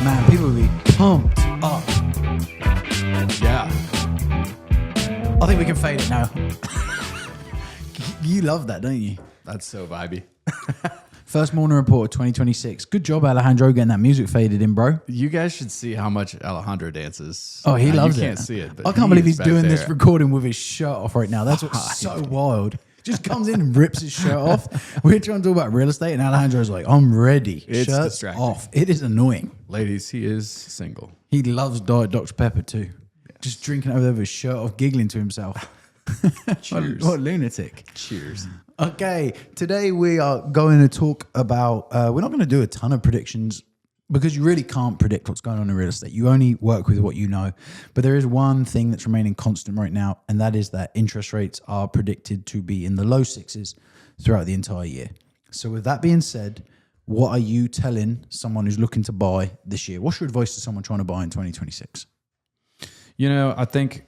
Man, people will be pumped up. Yeah. I think we can fade it now. You love that, don't you? That's so vibey. First MOREning Report 2026. Good job, Alejandro, getting that music faded in, bro. You guys should see how much Alejandro dances. Oh, he loves it. You can't see it, but I can't believe he's back doing there. this recording with his shirt off right now. That's what's so wild. Just comes in and rips his shirt off. We're trying to talk about real estate, and Alejandro's like, I'm ready. It's Shirt's distracting. off. It is annoying. Ladies, he is single. He loves Diet Dr. Pepper too. Just drinking over there with his shirt off, giggling to himself. Cheers. What a lunatic. Cheers. Okay, today we are going to talk about, we're not going to do a ton of predictions because you really can't predict what's going on in real estate. You only work with what you know. But there is one thing that's remaining constant right now, and that is that interest rates are predicted to be in the low sixes throughout the entire year. So with that being said, what are you telling someone who's looking to buy this year? What's your advice to someone trying to buy in 2026? You know, I think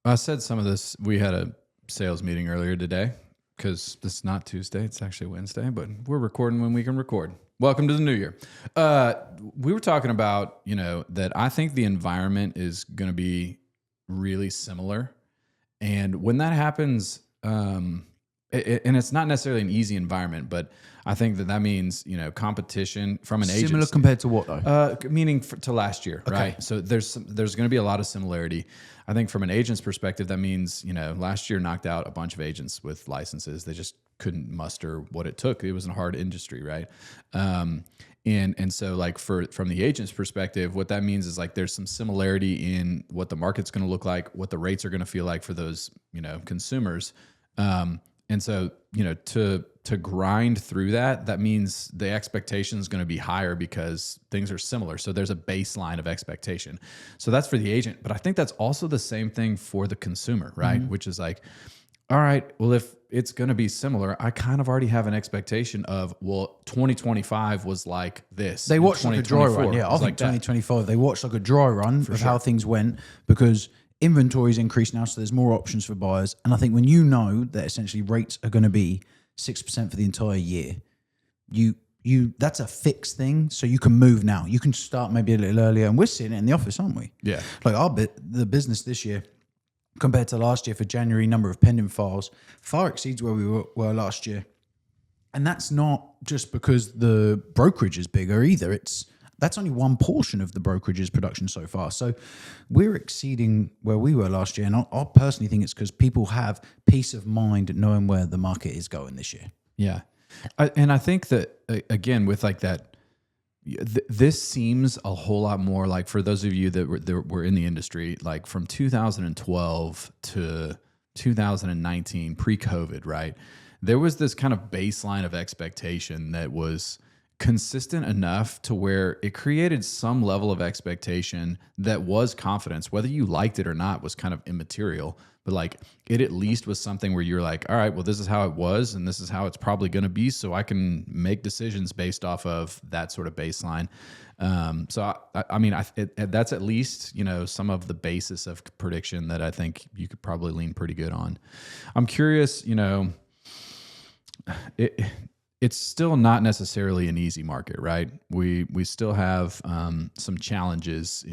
I said some of this. We had a sales meeting earlier today because it's not Tuesday. It's actually Wednesday, but we're recording when we can record. Welcome to the new year. We were talking about, that I think the environment is going to be really similar. And when that happens, and it's not necessarily an easy environment, but I think that means, competition from an agent. Similar compared to what though? Meaning to last year, right? So there's going to be a lot of similarity. I think from an agent's perspective, that means, last year knocked out a bunch of agents with licenses. They just couldn't muster what it took. It was a hard industry, right? And so like from the agent's perspective, what that means is like there's some similarity in what the market's going to look like, what the rates are going to feel like for those, consumers. And so, to grind through that means the expectation is going to be higher because things are similar. So there's a baseline of expectation. So that's for the agent. But I think that's also the same thing for the consumer, right? Mm-hmm. Which is like, all right, well, if it's going to be similar, I kind of already have an expectation of, 2025 was like this. They watched like a dry run. Yeah, I think like 2025, they watched like a dry run of how things went because inventory's increased now, so there's more options for buyers. And I think when you know that essentially rates are going to be 6% for the entire year, you that's a fixed thing, so you can move now. You can start maybe a little earlier, and we're seeing it in the office, aren't we? Yeah. Like the business this year compared to last year for January, number of pending files far exceeds where we were last year. And that's not just because the brokerage is bigger either. That's only one portion of the brokerage's production so far. So we're exceeding where we were last year. And I personally think it's because people have peace of mind knowing where the market is going this year. Yeah. And I think that, again, with like that, this seems a whole lot more like for those of you that were in the industry, like from 2012 to 2019, pre-COVID, right? There was this kind of baseline of expectation that was consistent enough to where it created some level of expectation that was confidence. Whether you liked it or not was kind of immaterial, but like it at least was something where you're like, all right, well, this is how it was and this is how it's probably going to be, so I can make decisions based off of that sort of baseline. So I mean, that's at least, some of the basis of prediction that I think you could probably lean pretty good on. I'm curious, it's still not necessarily an easy market, right? We still have some challenges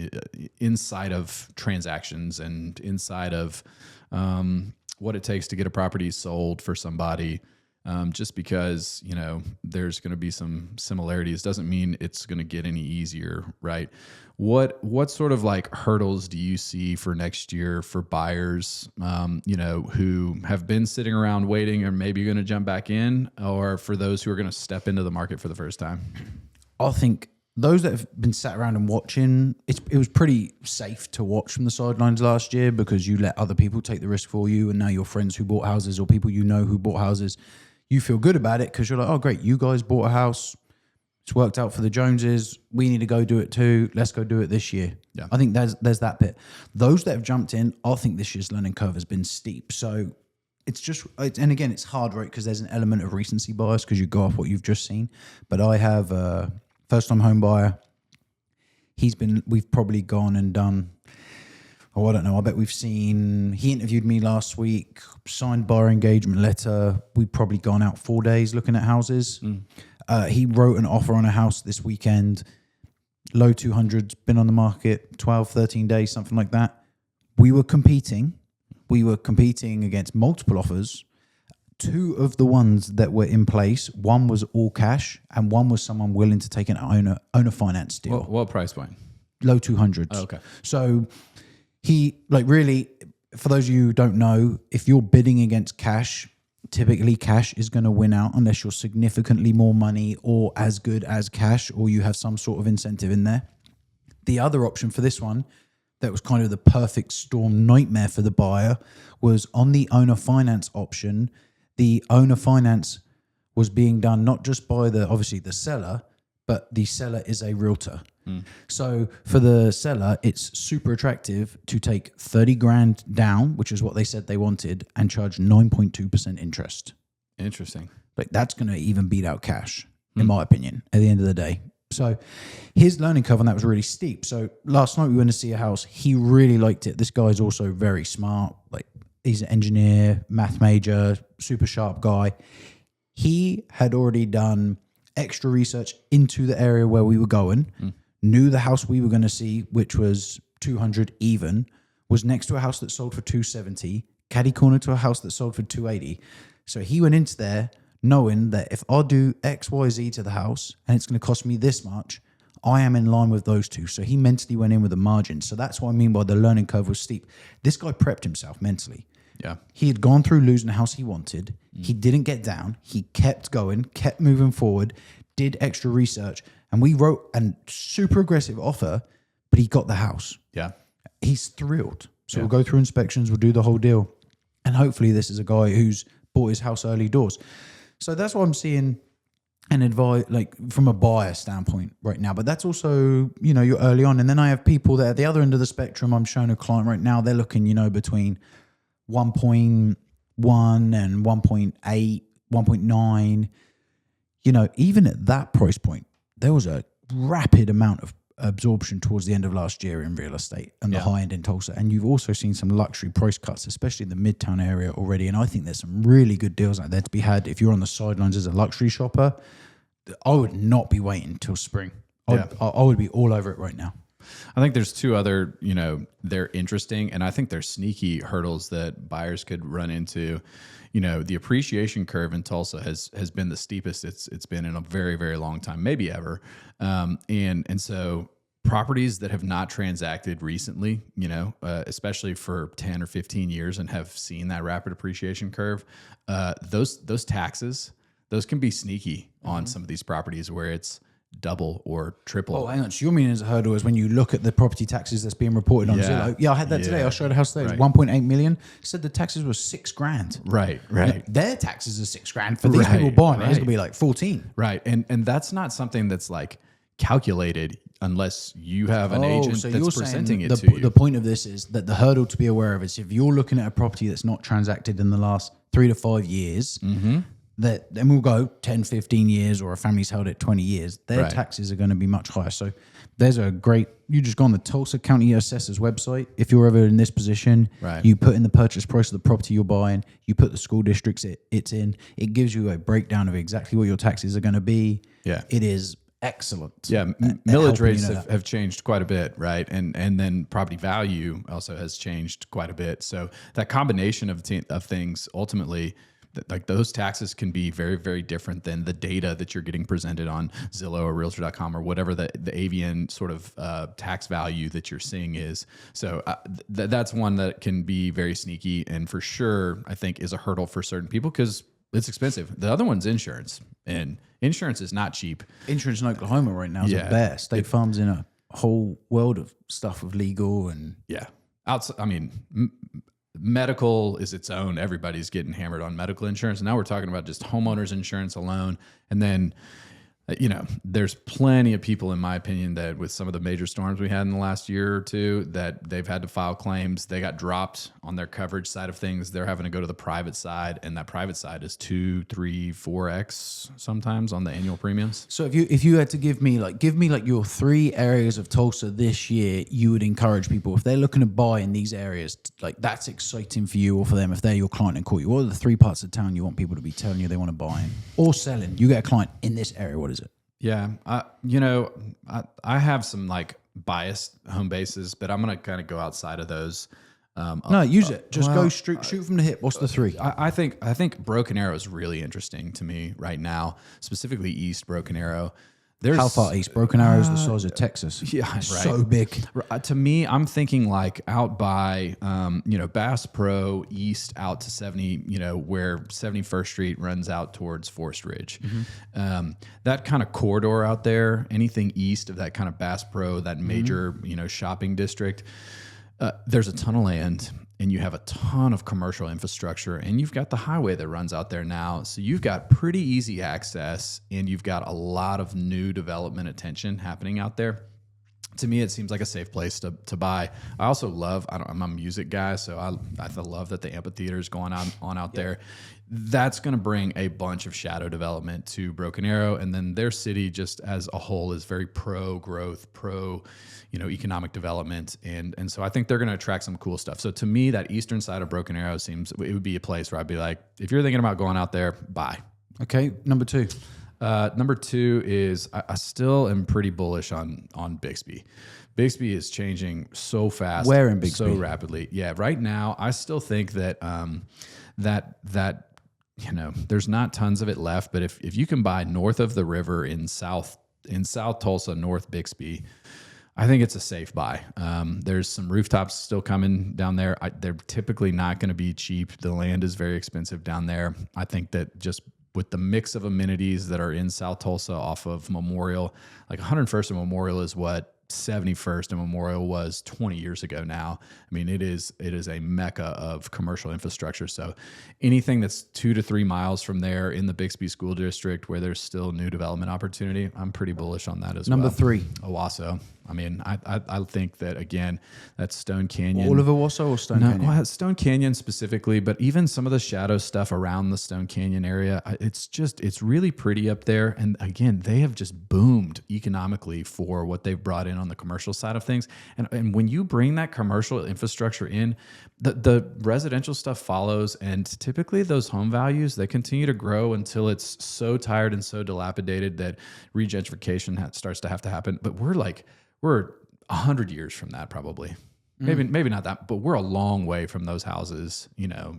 inside of transactions and inside of what it takes to get a property sold for somebody. Just because, there's going to be some similarities doesn't mean it's going to get any easier, right? What sort of like hurdles do you see for next year for buyers, who have been sitting around waiting or maybe going to jump back in, or for those who are going to step into the market for the first time? I think those that have been sat around and watching, it was pretty safe to watch from the sidelines last year because you let other people take the risk for you, and now your friends who bought houses or people who bought houses, you feel good about it because you're like, oh, great, you guys bought a house. It's worked out for the Joneses. We need to go do it too. Let's go do it this year. Yeah. I think there's that bit. Those that have jumped in, I think this year's learning curve has been steep. So and again, it's hard, right? Because there's an element of recency bias because you go off what you've just seen. But I have a first-time home buyer. We've probably gone and done, I don't know. I bet we've seen, he interviewed me last week, signed buyer engagement letter. We've probably gone out 4 days looking at houses. He wrote an offer on a house this weekend, low 200s, been on the market 12, 13 days, something like that. We were competing against multiple offers. 2 of the ones that were in place, one was all cash and one was someone willing to take an owner finance deal. What price point? Low 200s. Oh, okay. So he, like, really, for those of you who don't know, if you're bidding against cash, typically cash is going to win out unless you're significantly more money or as good as cash, or you have some sort of incentive in there. The other option for this one that was kind of the perfect storm nightmare for the buyer was on the owner finance option. The owner finance was being done not just by obviously the seller, but the seller is a realtor. So for the seller, it's super attractive to take 30 grand down, which is what they said they wanted, and charge 9.2% interest. Interesting. Like, that's going to even beat out cash, in my opinion, at the end of the day. So his learning curve on that was really steep. So last night we went to see a house. He really liked it. This guy's also very smart. Like, he's an engineer, math major, super sharp guy. He had already done extra research into the area where we were going, knew the house we were going to see, which was 200 even, was next to a house that sold for 270, caddy corner to a house that sold for 280. So he went into there knowing that if I do X, Y, Z to the house and it's going to cost me this much, I am in line with those two. So he mentally went in with a margin. So that's what I mean by the learning curve was steep. This guy prepped himself mentally. Yeah. He had gone through losing the house he wanted. He didn't get down. He kept going, kept moving forward, did extra research. And we wrote a super aggressive offer, but he got the house. Yeah. He's thrilled. So we'll go through inspections. We'll do the whole deal. And hopefully this is a guy who's bought his house early doors. So that's what I'm seeing and advise, like, from a buyer standpoint right now. But that's also, you know, you're early on. And then I have people that at the other end of the spectrum, I'm showing a client right now, they're looking, you know, between 1.1 and 1.8, 1.9. You know, even at that price point, there was a rapid amount of absorption towards the end of last year in real estate and the high end in Tulsa. And you've also seen some luxury price cuts, especially in the Midtown area already. And I think there's some really good deals out there to be had if you're on the sidelines as a luxury shopper. I would not be waiting till spring. I would be all over it right now. I think there's 2 other, you know, they're interesting, and I think they're sneaky hurdles that buyers could run into. You know, the appreciation curve in Tulsa has been the steepest it's been in a very, very long time, maybe ever. And so properties that have not transacted recently, you know, especially for 10 or 15 years and have seen that rapid appreciation curve, those taxes, those can be sneaky on some of these properties where it's double or triple. Oh, hang on. So your meaning as a hurdle is when you look at the property taxes that's being reported on Zillow. Yeah, I had that today. I showed a house today. It was 1.8 million. Said the taxes were 6 grand. Right. Their taxes are 6 grand. For these people buying it, it's going to be like 14. Right. And that's not something that's like calculated unless you have an agent that's presenting it to you. The point of this is that the hurdle to be aware of is if you're looking at a property that's not transacted in the last 3 to 5 years, that then we'll go 10, 15 years, or a family's held it 20 years, their taxes are going to be much higher. So there's a great, you just go on the Tulsa County Assessor's website. If you're ever in this position, you put in the purchase price of the property you're buying, you put the school districts it's in, it gives you a breakdown of exactly what your taxes are going to be. Yeah. It is excellent. Yeah. Millage rates have changed quite a bit, right? And then property value also has changed quite a bit. So that combination of things ultimately, like, those taxes can be very, very different than the data that you're getting presented on Zillow or Realtor.com or whatever the avian sort of tax value that you're seeing is. So that's one that can be very sneaky, and for sure I think is a hurdle for certain people because it's expensive. The other one's insurance, and insurance is not cheap. Insurance in Oklahoma right now is a bear. State Farm's in a whole world of stuff with legal and medical is its own. Everybody's getting hammered on medical insurance. Now we're talking about just homeowners insurance alone. And then there's plenty of people, in my opinion, that with some of the major storms we had in the last year or two, that they've had to file claims. They got dropped on their coverage side of things. They're having to go to the private side, and that private side is 2, 3, 4x sometimes on the annual premiums. So if you had to give me like your 3 areas of Tulsa this year, you would encourage people if they're looking to buy in these areas, like that's exciting for you or for them if they're your client and call you. What are the 3 parts of town you want people to be telling you they want to buy in or selling? You get a client in this area. What is it? Yeah. I have some like biased home bases, but I'm going to kind of go outside of those. No, use it. Just go straight, shoot from the hip. What's the 3? I think Broken Arrow is really interesting to me right now, specifically East Broken Arrow. How far east? Broken Arrow is the size of Texas. Yeah, right. So big. To me, I'm thinking like out by, Bass Pro East out to 70, where 71st Street runs out towards Forest Ridge. Mm-hmm. That kind of corridor out there, anything east of that kind of Bass Pro, that major, shopping district, there's a ton of land. And you have a ton of commercial infrastructure, and you've got the highway that runs out there now. So you've got pretty easy access, and you've got a lot of new development attention happening out there. To me, it seems like a safe place to buy. I also love, I'm a music guy, so I love that the amphitheater is going on out there. That's going to bring a bunch of shadow development to Broken Arrow, and then their city just as a whole is very pro-growth, economic development, and so I think they're going to attract some cool stuff. So to me, that eastern side of Broken Arrow seems it would be a place where I'd be like, if you're thinking about going out there, buy. Okay, number 2. Number 2 is I still am pretty bullish on Bixby. Bixby is changing so fast. Where in Bixby? So rapidly. Yeah, right now I still think that that there's not tons of it left, but if you can buy north of the river in South Tulsa, North Bixby, I think it's a safe buy. There's some rooftops still coming down there. They're typically not going to be cheap. The land is very expensive down there. I think that just with the mix of amenities that are in South Tulsa off of Memorial, like 101st and Memorial is what 71st and Memorial was 20 years ago now. I mean, it is a mecca of commercial infrastructure. So anything that's 2 to 3 miles from there in the Bixby School District where there's still new development opportunity, I'm pretty bullish on that as well. Number 3. Owasso. I mean, I think that, again, that's Stone Canyon. All of Owasso or Stone Canyon? Well, Stone Canyon specifically, but even some of the shadow stuff around the Stone Canyon area, it's really pretty up there. And again, they have just boomed economically for what they've brought in on the commercial side of things. And when you bring that commercial infrastructure in, the residential stuff follows, and typically those home values, they continue to grow until it's so tired and so dilapidated that regentrification starts to have to happen. But we're 100 years from that, probably. Maybe not that, but we're a long way from those houses,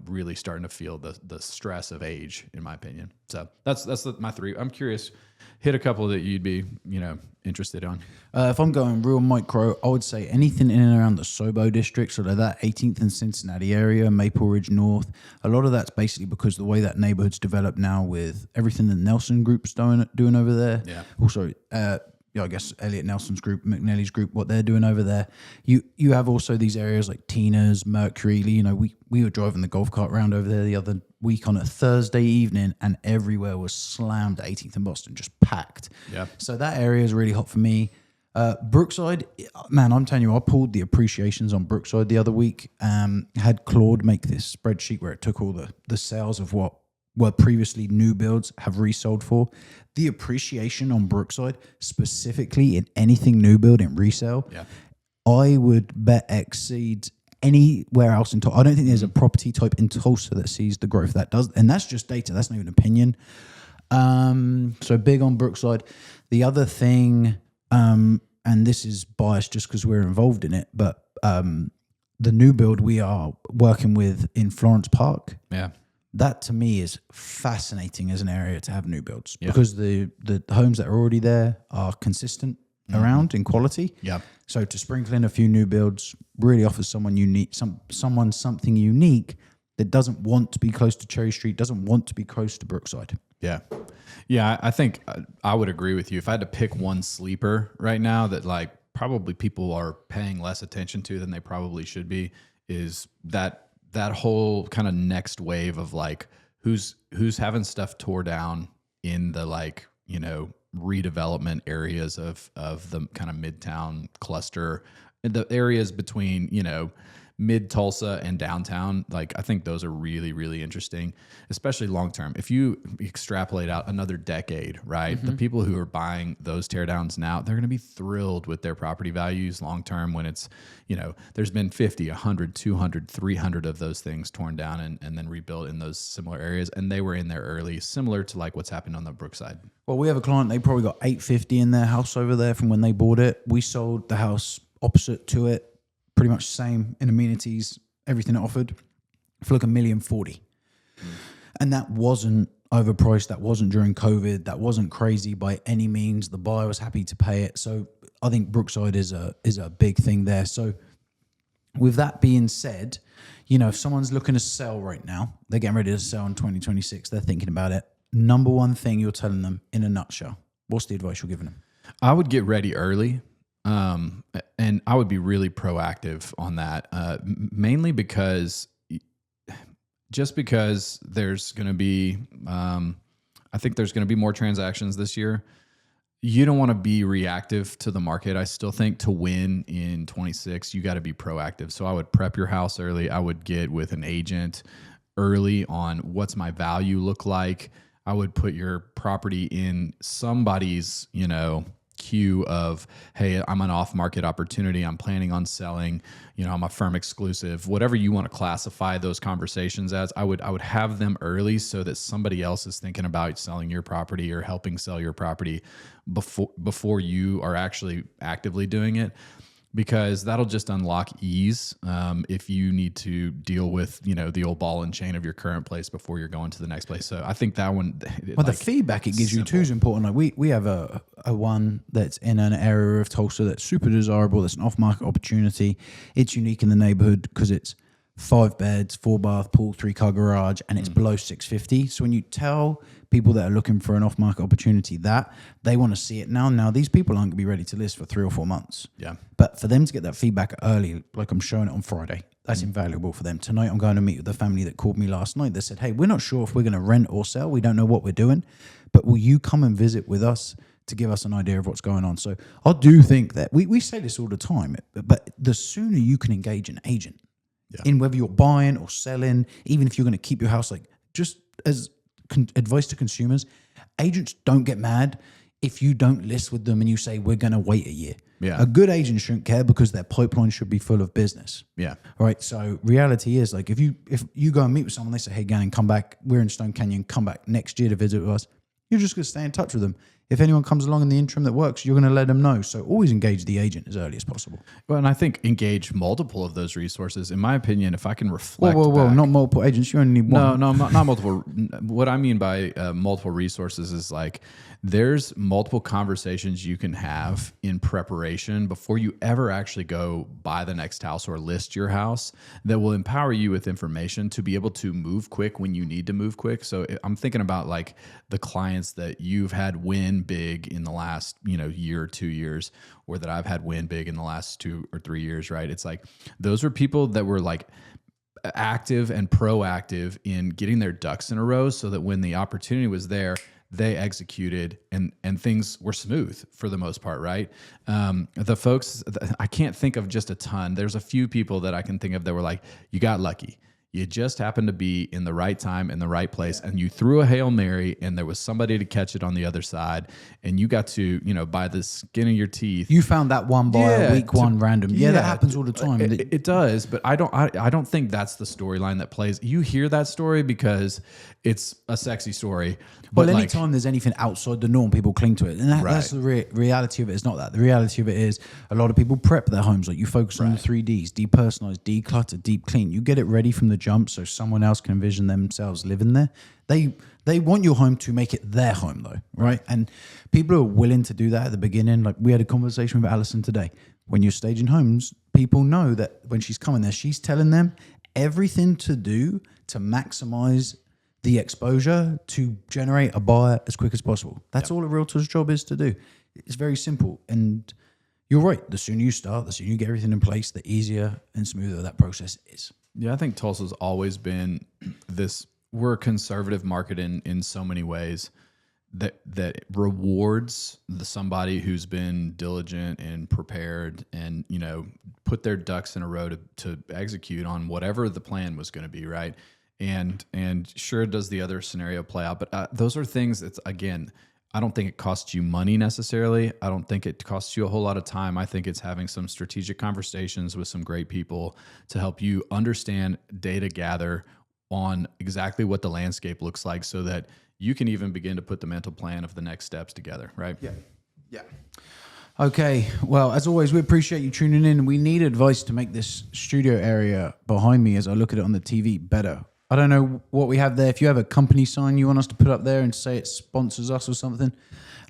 really starting to feel the stress of age, in my opinion. So that's my 3. I'm curious, hit a couple that you'd be, interested on. If I'm going real micro, I would say anything in and around the Sobo district, so that 18th and Cincinnati area, Maple Ridge North. A lot of that's basically because the way that neighborhood's developed now with everything that Nelson Group's doing over there. Yeah. Also, I guess Elliot Nelson's group, McNally's group, what they're doing over there. You have also these areas like Tina's, Mercury. We were driving the golf cart around over there the other week on a Thursday evening, and everywhere was slammed at 18th and Boston, just packed. Yeah. So that area is really hot for me. Brookside, man, I'm telling you, I pulled the appreciations on Brookside the other week. Had Claude make this spreadsheet where it took all the sales of what were previously new builds have resold for. The appreciation on Brookside, specifically in anything new build in resale, I would bet exceeds anywhere else in Tulsa. I don't think there's a property type in Tulsa that sees the growth that does, and that's just data. That's not even opinion. So big on Brookside. The other thing, and this is biased just because we're involved in it, but the new build we are working with in Florence Park. Yeah. That to me is fascinating as an area to have new builds because the homes that are already there are consistent around in quality. Yeah. So to sprinkle in a few new builds really offers someone unique, someone something unique that doesn't want to be close to Cherry Street, doesn't want to be close to Brookside. Yeah. Yeah, I think I would agree with you. If I had to pick one sleeper right now that like probably people are paying less attention to than they probably should be, is that whole kind of next wave of like who's having stuff tore down in the like, redevelopment areas of the kind of Midtown cluster, the areas between, mid Tulsa and downtown. Like, I think those are really, really interesting, especially long term. If you extrapolate out another decade, right? The people who are buying those teardowns now, they're going to be thrilled with their property values long term when it's, there's been 50, 100, 200, 300 of those things torn down and then rebuilt in those similar areas. And they were in there early, similar to like what's happened on the Brookside. Well, we have a client, they probably got 850 in their house over there from when they bought it. We sold the house opposite to it, pretty much the same in amenities, everything it offered, for like $1,040,000. And that wasn't overpriced. That wasn't during COVID. That wasn't crazy by any means. The buyer was happy to pay it. So I think Brookside is a big thing there. So with that being said, if someone's looking to sell right now, they're getting ready to sell in 2026, they're thinking about it. Number one thing you're telling them in a nutshell, what's the advice you're giving them? I would get ready early. And I would be really proactive on that, mainly because there's going to be, I think there's going to be more transactions this year. You don't want to be reactive to the market. I still think to win in 26, you got to be proactive. So I would prep your house early. I would get with an agent early on what's my value look like. I would put your property in somebody's, queue of, hey, I'm an off-market opportunity. I'm planning on selling. I'm a firm exclusive. Whatever you want to classify those conversations as, I would have them early so that somebody else is thinking about selling your property or helping sell your property before you are actually actively doing it. Because that'll just unlock ease if you need to deal with, the old ball and chain of your current place before you're going to the next place. So I think that one... Well, the feedback it gives you too is important. Like we have a one that's in an area of Tulsa that's super desirable. That's an off-market opportunity. It's unique in the neighborhood because it's 5 beds, 4 bath, pool, 3-car garage, and it's below 650. So when you tell people that are looking for an off-market opportunity that they want to see it now. Now, these people aren't going to be ready to list for 3 or 4 months. Yeah. But for them to get that feedback early, like I'm showing it on Friday, that's invaluable for them. Tonight, I'm going to meet with the family that called me last night. They said, hey, we're not sure if we're going to rent or sell. We don't know what we're doing, but will you come and visit with us to give us an idea of what's going on? So I do think that we say this all the time, but the sooner you can engage an agent in whether you're buying or selling, even if you're going to keep your house, like just as advice to consumers, agents don't get mad if you don't list with them and you say, we're going to wait a year. Yeah. A good agent shouldn't care because their pipeline should be full of business. Yeah. All right. So reality is, like, if you go and meet with someone, they say, hey, Gannon, come back. We're in Stone Canyon. Come back next year to visit with us. You're just going to stay in touch with them. If anyone comes along in the interim that works, you're going to let them know. So always engage the agent as early as possible. Well, and I think engage multiple of those resources. In my opinion, if I can reflect Whoa, back, not multiple agents. You only need one. No, not multiple. What I mean by multiple resources is like there's multiple conversations you can have in preparation before you ever actually go buy the next house or list your house that will empower you with information to be able to move quick when you need to move quick. So I'm thinking about like the clients that you've had win big in the last, year or 2 years, or that I've had win big in the last 2 or 3 years, right? It's like those were people that were like active and proactive in getting their ducks in a row so that when the opportunity was there, they executed and things were smooth for the most part, right? The folks, I can't think of just a ton. There's a few people that I can think of that were like, you got lucky. You just happened to be in the right time, in the right place, and you threw a Hail Mary, and there was somebody to catch it on the other side, and you got to, by the skin of your teeth. You found that one buyer, week one, random. Yeah, that happens all the time. It does, but I don't think that's the storyline that plays. You hear that story because it's a sexy story. Well, anytime there's anything outside the norm, people cling to it. And that's the reality of it. It's not that. The reality of it is a lot of people prep their homes. Like you focus on the 3 Ds, depersonalize, declutter, deep clean. You get it ready from the jump so someone else can envision themselves living there. They want your home to make it their home though, right? And people are willing to do that at the beginning. Like we had a conversation with Alison today. When you're staging homes, people know that when she's coming there, she's telling them everything to do to maximize the exposure to generate a buyer as quick as possible. That's all a realtor's job is to do. It's very simple. And you're right. The sooner you start, the sooner you get everything in place, the easier and smoother that process is. Yeah, I think Tulsa's always been we're a conservative market in so many ways that rewards somebody who's been diligent and prepared and, you know, put their ducks in a row to execute on whatever the plan was going to be, right? And sure, does the other scenario play out? But those are things that's, again, I don't think it costs you money necessarily. I don't think it costs you a whole lot of time. I think it's having some strategic conversations with some great people to help you understand, data gather on exactly what the landscape looks like so that you can even begin to put the mental plan of the next steps together, right? Yeah. Yeah. Okay. Well, as always, we appreciate you tuning in. We need advice to make this studio area behind me as I look at it on the TV better. I don't know what we have there. If you have a company sign you want us to put up there and say it sponsors us or something,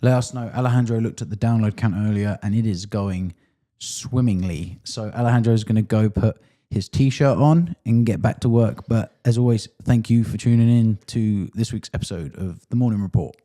let us know. Alejandro looked at the download count earlier and it is going swimmingly. So Alejandro is going to go put his t-shirt on and get back to work. But as always, thank you for tuning in to this week's episode of the Morning Report.